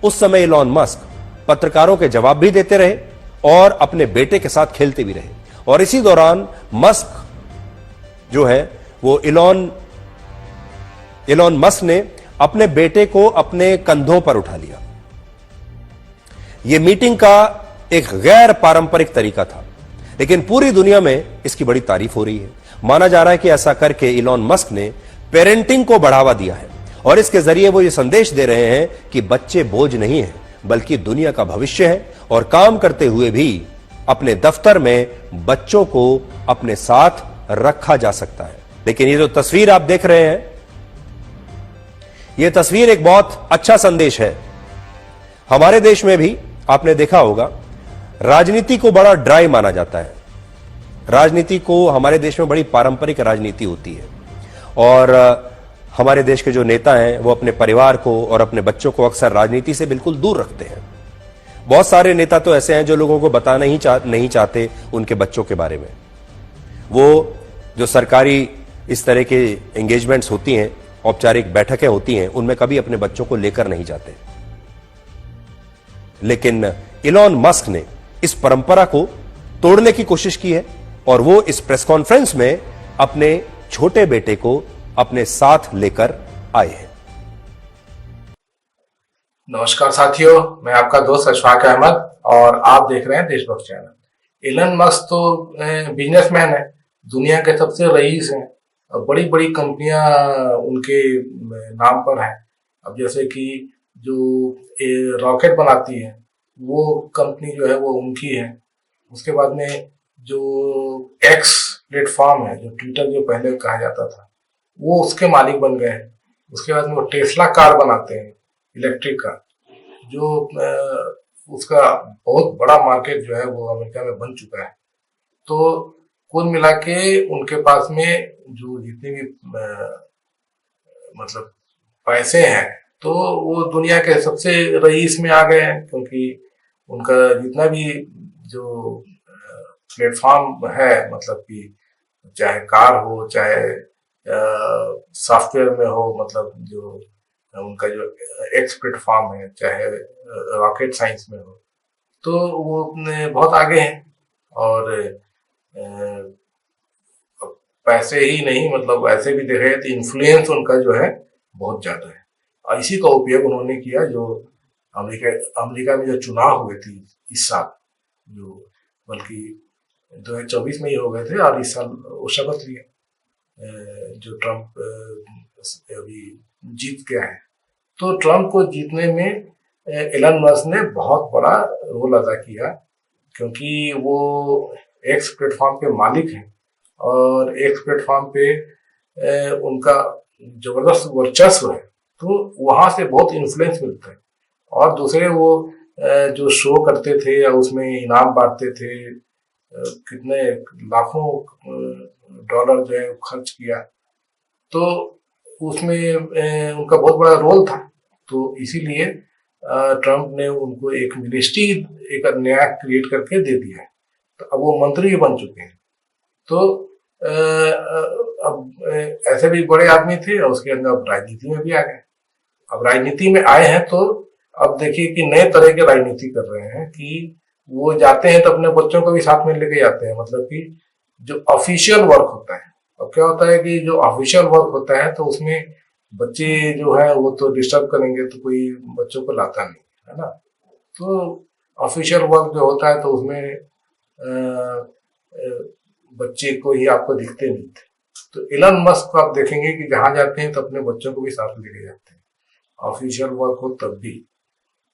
उस समय Elon Musk पत्रकारों के जवाब भी देते रहे और अपने बेटे के साथ खेलते भी रहे। और इसी दौरान मस्क जो है वो इलॉन मस्क ने अपने बेटे को अपने कंधों पर उठा लिया। यह मीटिंग का एक गैर पारंपरिक तरीका था, लेकिन पूरी दुनिया में इसकी बड़ी तारीफ हो रही है। माना जा रहा है कि ऐसा करके इलॉन मस्क ने पेरेंटिंग को बढ़ावा दिया है और इसके जरिए वो ये संदेश दे रहे हैं कि बच्चे बोझ नहीं हैं, बल्कि दुनिया का भविष्य है और काम करते हुए भी अपने दफ्तर में बच्चों को अपने साथ रखा जा सकता है। लेकिन ये जो तस्वीर आप देख रहे हैं, यह तस्वीर एक बहुत अच्छा संदेश है। हमारे देश में भी आपने देखा होगा, राजनीति को बड़ा ड्राई माना जाता है। राजनीति को हमारे देश में बड़ी पारंपरिक राजनीति होती है और हमारे देश के जो नेता हैं वो अपने परिवार को और अपने बच्चों को अक्सर राजनीति से बिल्कुल दूर रखते हैं। बहुत सारे नेता तो ऐसे हैं जो लोगों को बताना नहीं चाहते उनके बच्चों के बारे में। वो जो सरकारी इस तरह के एंगेजमेंट्स होती हैं, औपचारिक बैठकें होती हैं, उनमें कभी अपने बच्चों को लेकर नहीं जाते। लेकिन इलॉन मस्क ने इस परंपरा को तोड़ने की कोशिश की है और वो इस प्रेस कॉन्फ्रेंस में अपने छोटे बेटे को अपने साथ लेकर आए हैं। नमस्कार साथियों, मैं आपका दोस्त अशफाक अहमद और आप देख रहे हैं देशभक्त चैनल। इलन मस्क तो बिजनेसमैन है, दुनिया के सबसे रईस हैं और बड़ी बड़ी कंपनियां उनके नाम पर हैं। अब जैसे कि जो रॉकेट बनाती है वो कंपनी जो है वो उनकी है। उसके बाद में जो एक्स प्लेटफॉर्म है, जो ट्विटर जो पहले कहा जाता था, वो उसके मालिक बन गए हैं। उसके बाद में वो टेस्ला कार बनाते हैं, इलेक्ट्रिक कार, जो उसका बहुत बड़ा मार्केट जो है वो अमेरिका में बन चुका है। तो कुल मिला के उनके पास में जो जितने भी मतलब पैसे हैं तो वो दुनिया के सबसे रईस में आ गए हैं, क्योंकि उनका जितना भी जो प्लेटफॉर्म है, मतलब कि चाहे कार हो, चाहे सॉफ्टवेयर में हो, मतलब जो उनका जो एक्स प्लेटफॉर्म है, चाहे रॉकेट साइंस में हो, तो वो बहुत आगे हैं। और पैसे ही नहीं, मतलब ऐसे भी देखे तो इन्फ्लुएंस उनका जो है बहुत ज्यादा है। और इसी का उपयोग उन्होंने किया जो अमेरिका में जो चुनाव हुए थे इस साल, जो बल्कि 2024 में ही हो गए थे और इस साल वो शपथ लिए, जो ट्रम्प अभी जीत गया है। तो ट्रम्प को जीतने में एलन मस्क ने बहुत बड़ा रोल अदा किया, क्योंकि वो एक्स प्लेटफॉर्म के मालिक हैं और एक्स प्लेटफॉर्म पे उनका जबरदस्त वर्चस्व है, तो वहां से बहुत इन्फ्लुएंस मिलता है। और दूसरे वो जो शो करते थे या उसमें इनाम बांटते थे, कितने लाखों डॉलर जो है खर्च किया, तो उसमें उनका बहुत बड़ा रोल था। तो इसीलिए ट्रम्प ने उनको एक मिनिस्ट्री, एक नया क्रिएट करके दे दिया है। तो अब वो मंत्री भी बन चुके हैं। तो अब ऐसे भी बड़े आदमी थे और उसके अंदर अब राजनीति में भी आ गए। अब राजनीति में आए हैं तो अब देखिए कि नए तरह के राजनीति कर रहे हैं कि वो जाते हैं तो अपने बच्चों को भी साथ में लेके जाते हैं। मतलब कि जो ऑफिशियल वर्क होता है, अब क्या होता है कि जो ऑफिशियल वर्क होता है तो उसमें बच्चे जो है वो तो डिस्टर्ब करेंगे, तो कोई बच्चों को लाता नहीं है ना। तो ऑफिशियल वर्क जो होता है तो उसमें बच्चे को ही आपको दिखते नहीं थे। तो इलन मस्क को आप देखेंगे कि जहां जाते हैं तो अपने बच्चों को भी साथ लेके जाते हैं, ऑफिशियल वर्क हो तब भी।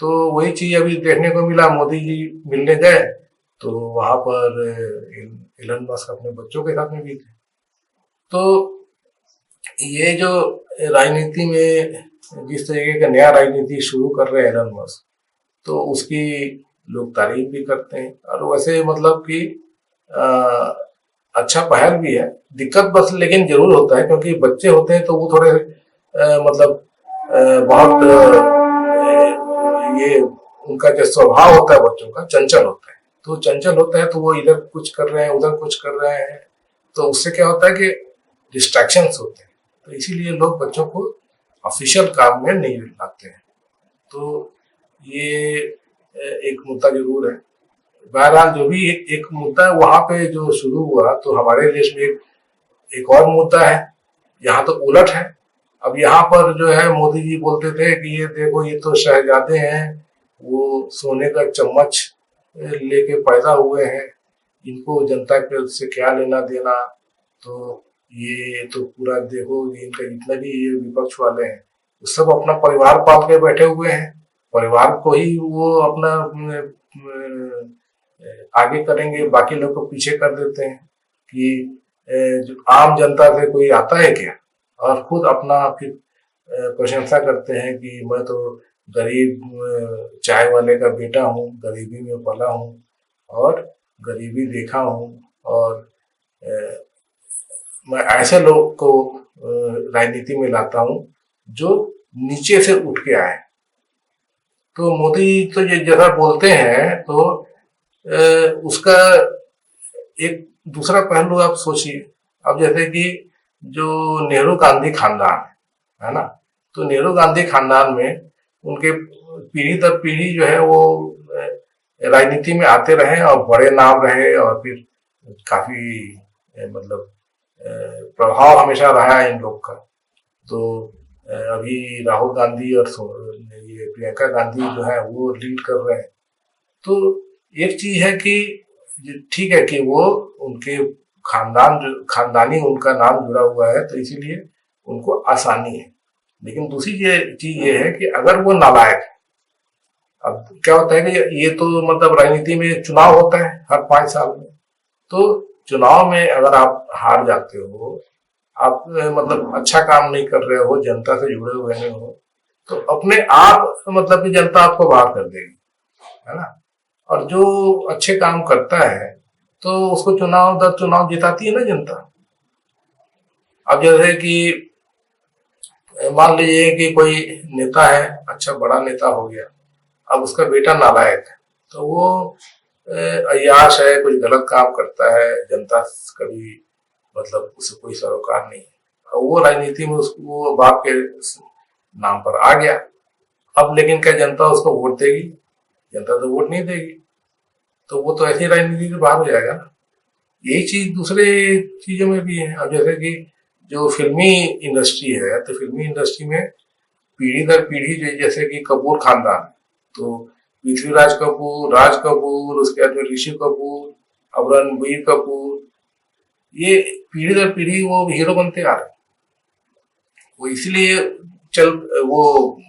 तो वही चीज अभी देखने को मिला, मोदी जी मिलने गए तो वहां पर इलन मस्क अपने बच्चों के साथ में भी थे। तो ये जो राजनीति में जिस तरीके का नया राजनीति शुरू कर रहे हैं इलन मस्क, तो उसकी लोग तारीफ भी करते हैं और वैसे मतलब कि अच्छा पहल भी है। दिक्कत बस लेकिन जरूर होता है, क्योंकि बच्चे होते हैं तो वो थोड़े मतलब बहुत ये उनका जो स्वभाव होता है बच्चों का चंचल होता है। तो चंचल होता है तो वो इधर कुछ कर रहे हैं, उधर कुछ कर रहे हैं, तो उससे क्या होता है कि डिस्ट्रैक्शंस होते हैं। तो इसीलिए लोग बच्चों को ऑफिशियल काम में नहीं लाते हैं। तो ये एक मुद्दा जरूर है। बहरहाल जो भी एक मुद्दा है वहां पे जो शुरू हुआ, तो हमारे देश में एक और मुद्दा है, यहाँ तो उलट है। अब यहाँ पर जो है मोदी जी बोलते थे कि ये देखो ये तो शहजादे हैं, वो सोने का चम्मच लेके पैदा हुए हैं, इनको जनता के से क्या लेना देना। तो ये तो पूरा देखो, इनका जितने भी ये विपक्ष वाले हैं वो सब अपना परिवार पाल के बैठे हुए हैं, परिवार को ही वो अपना आगे करेंगे, बाकी लोग को पीछे कर देते हैं कि जो आम जनता से कोई आता है क्या, और खुद अपना फिर प्रशंसा करते हैं कि मैं तो गरीब चाय वाले का बेटा हूँ, गरीबी में पला हूँ और गरीबी देखा हूँ, और मैं ऐसे लोग को राजनीति में लाता हूँ जो नीचे से उठ के आए। तो मोदी तो ये जैसा बोलते हैं, तो उसका एक दूसरा पहलू आप सोचिए। अब जैसे कि जो नेहरू गांधी खानदान है ना, तो नेहरू गांधी खानदान में उनके पीढ़ी दर पीढ़ी जो है वो राजनीति में आते रहे और बड़े नाम रहे, और फिर काफी मतलब प्रभाव हमेशा रहा है इन लोग का। तो अभी राहुल गांधी और ये प्रियंका गांधी जो है वो लीड कर रहे हैं। तो एक चीज है कि ठीक है कि वो उनके खानदानी उनका नाम जुड़ा हुआ है, तो इसीलिए उनको आसानी है। लेकिन दूसरी चीज ये है कि अगर वो नालायक है, अब क्या होता है कि ये तो मतलब राजनीति में चुनाव होता है हर 5 साल में, तो चुनाव में अगर आप हार जाते हो, आप मतलब अच्छा काम नहीं कर रहे हो, जनता से जुड़े हुए नहीं हो, तो अपने आप मतलब कि जनता आपको बाहर कर देगी, है ना। और जो अच्छे काम करता है तो उसको चुनाव दर चुनाव जिताती है ना जनता। अब जैसे कि मान लीजिए कि कोई नेता है, अच्छा बड़ा नेता हो गया, अब उसका बेटा नालायक है, तो वो अय्याश है, कुछ गलत काम करता है, जनता कभी मतलब उससे कोई सरोकार नहीं है, वो राजनीति में उसको बाप के नाम पर आ गया। अब लेकिन क्या जनता उसको वोट देगी? जनता तो वोट नहीं देगी, तो वो तो ऐसी राजनीति से बाहर हो जाएगा ना। यही चीज दूसरे चीजों में भी है। अब जैसे कि जो फिल्मी इंडस्ट्री है, तो फिल्मी इंडस्ट्री में पीढ़ी दर पीढ़ी जैसे कि कपूर खानदान, तो पृथ्वीराज कपूर, राज कपूर, उसके बाद में ऋषि कपूर, अब रणबीर कपूर, ये पीढ़ी दर पीढ़ी वो हीरो बनते आ रहे हैं। वो इसलिए चल वो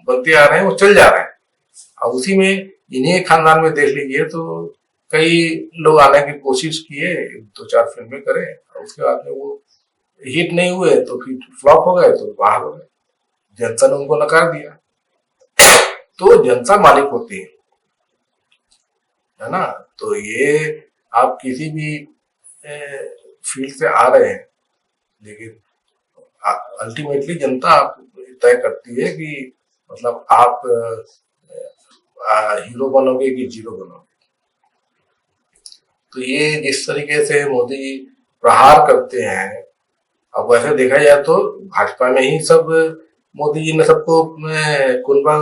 बनते आ रहे हैं, वो चल जा रहे हैं। अब उसी में इन्हीं खानदान में देख लीजिए तो कई लोग आने की कोशिश किए, 2-4 फिल्में करे, और उसके बाद में वो हिट नहीं हुए, तो फिर फ्लॉप हो गए, तो बाहर हो गए, जनता ने उनको नकार दिया। तो जनता मालिक होती है ना। तो ये आप किसी भी फील्ड से आ रहे हैं, लेकिन अल्टीमेटली जनता तय करती है कि मतलब आप हीरो बनोगे कि जीरो बनोगे। तो ये जिस तरीके से मोदी प्रहार करते हैं, अब वैसे देखा जाए तो भाजपा में ही सब मोदी जी ने सबको कुनबा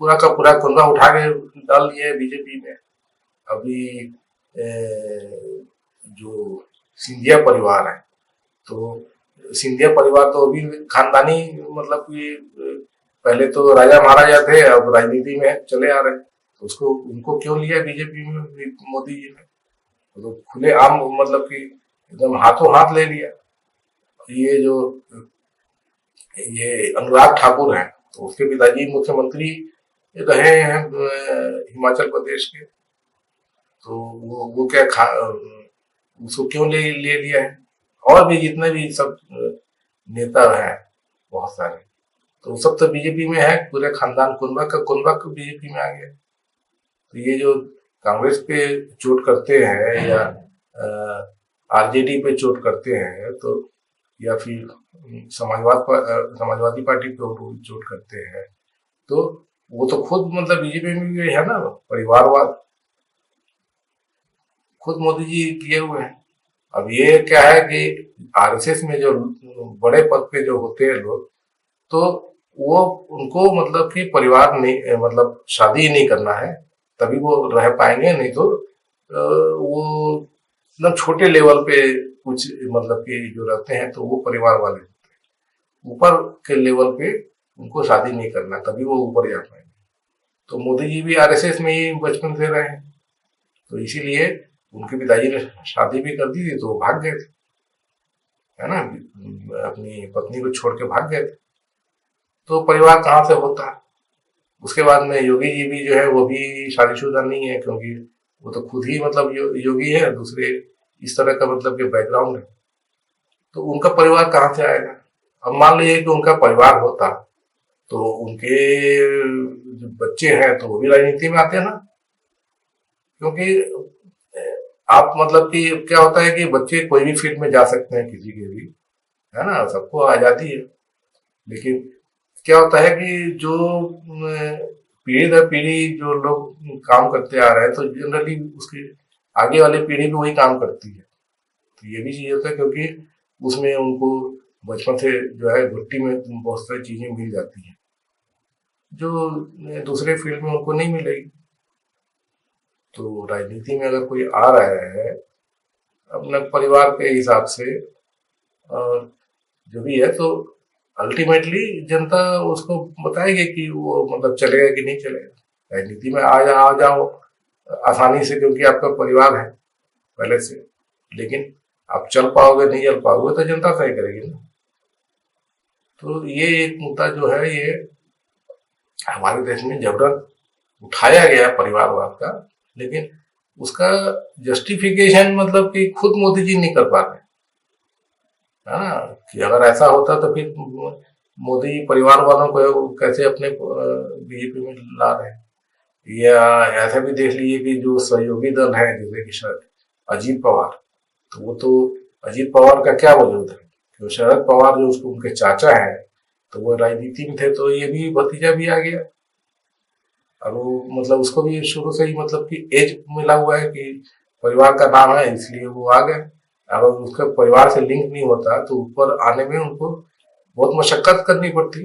पूरा का पूरा कुनबा उठा के डाल दिया है बीजेपी में। अभी जो सिंधिया परिवार है, तो सिंधिया परिवार तो अभी खानदानी मतलब कि पहले तो राजा महाराजा थे, अब राजनीति में चले आ रहे हैं, तो उसको उनको क्यों लिया बीजेपी में मोदी जी ने? तो खुले आम मतलब कि एकदम हाथों हाथ ले लिया। ये जो ये अनुराग ठाकुर है, तो उसके पिताजी मुख्यमंत्री रहे हैं हिमाचल प्रदेश के, तो वो क्या उसको क्यों ले लिया है? और भी जितने भी सब नेता हैं बहुत सारे, तो सब तो बीजेपी में है, पूरे खानदान कुनबा का बीजेपी में आ गया। तो ये जो कांग्रेस पे चोट करते हैं या आरजेडी पे चोट करते हैं, तो या फिर समाजवादी पार्टी पे चोट करते हैं, तो वो तो खुद मतलब बीजेपी में भी है ना, परिवारवाद खुद मोदी जी किए हुए हैं। अब ये क्या है कि आरएसएस में जो बड़े पद पे जो होते हैं लोग, तो वो उनको मतलब कि परिवार नहीं, मतलब शादी नहीं करना है, तभी वो रह पाएंगे, नहीं तो वो मतलब छोटे लेवल पे कुछ मतलब कि जो रहते हैं तो वो परिवार वाले, ऊपर के लेवल पे उनको शादी नहीं करना, तभी वो ऊपर जा पाएंगे। तो मोदी जी भी आरएसएस में ही बचपन से रहे हैं, तो इसीलिए उनके पिताजी ने शादी भी कर दी थी तो वो भाग गए थे, है ना, अपनी पत्नी को छोड़ के भाग गए थे। तो परिवार कहाँ से होता है। उसके बाद में योगी जी भी जो है वो भी शादीशुदा नहीं है, क्योंकि वो तो खुद ही मतलब योगी है, दूसरे इस तरह का मतलब कि बैकग्राउंड है, तो उनका परिवार कहाँ से आएगा। अब मान लीजिए कि उनका परिवार होता तो उनके जो बच्चे हैं तो वो भी राजनीति में आते हैं ना, क्योंकि आप मतलब कि क्या होता है कि बच्चे कोई भी फील्ड में जा सकते हैं, किसी के भी, है ना, सबको आजादी है। लेकिन क्या होता है कि जो पीढ़ी दर पीढ़ी जो लोग काम करते आ रहे हैं, तो जनरली उसकी आगे वाली पीढ़ी भी वही काम करती है, तो ये भी चीज होता है, क्योंकि उसमें उनको बचपन से जो है घुट्टी में बहुत सारी चीजें मिल जाती हैं जो दूसरे फील्ड में उनको नहीं मिलेगी। तो राजनीति में अगर कोई आ रहा है अपने परिवार के हिसाब से और जो भी है, तो अल्टीमेटली जनता उसको बताएगी कि वो मतलब चलेगा कि नहीं चलेगा। राजनीति में आ जाओ आसानी से, क्योंकि आपका परिवार है पहले से, लेकिन आप चल पाओगे नहीं चल पाओगे तो जनता तय करेगी ना। तो ये एक मुद्दा जो है ये हमारे देश में जबरन उठाया गया परिवारवाद का, लेकिन उसका जस्टिफिकेशन मतलब कि खुद मोदी जी नहीं कर पा रहे, है ना, कि अगर ऐसा होता तो फिर मोदी परिवार वालों को कैसे अपने बीजेपी में ला रहे हैं। या ऐसा भी देख लीजिए कि जो सहयोगी दल है जैसे कि अजीत पवार, तो वो तो अजीत पवार का क्या वजूद है, जो शरद पवार जो उसको उनके चाचा है तो वो राजनीति में थे, तो ये भी भतीजा भी आ गया। और वो मतलब उसको भी शुरू से ही मतलब कि एज मिला हुआ है कि परिवार का नाम है इसलिए वो आ गए। अगर उसका परिवार से लिंक नहीं होता तो ऊपर आने में उनको बहुत मशक्कत करनी पड़ती,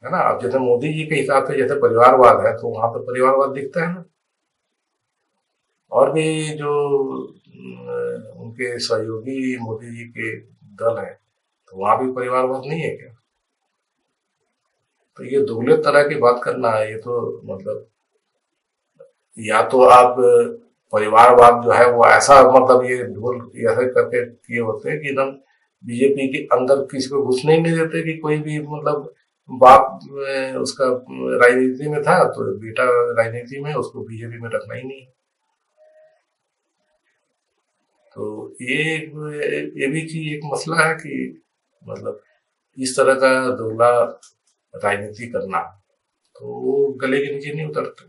है ना। अब जैसे मोदी जी के हिसाब से जैसे परिवारवाद है तो वहां पर परिवारवाद दिखता है ना। और भी जो उनके सहयोगी मोदी जी के दल है तो वहां भी परिवारवाद नहीं है क्या। तो ये दुगले तरह की बात करना है, ये तो मतलब या तो आप परिवारवाद जो है वो ऐसा मतलब ये ढोल ऐसे करके किए होते हैं कि एकदम बीजेपी के अंदर किसी को घुसने ही नहीं देते, कि कोई भी मतलब बाप उसका राजनीति में था तो बेटा राजनीति में, उसको बीजेपी में रखना ही नहीं। तो ये भी चीज एक मसला है कि मतलब इस तरह का दोगला राजनीति करना, तो वो गले के नीचे नहीं उतरते।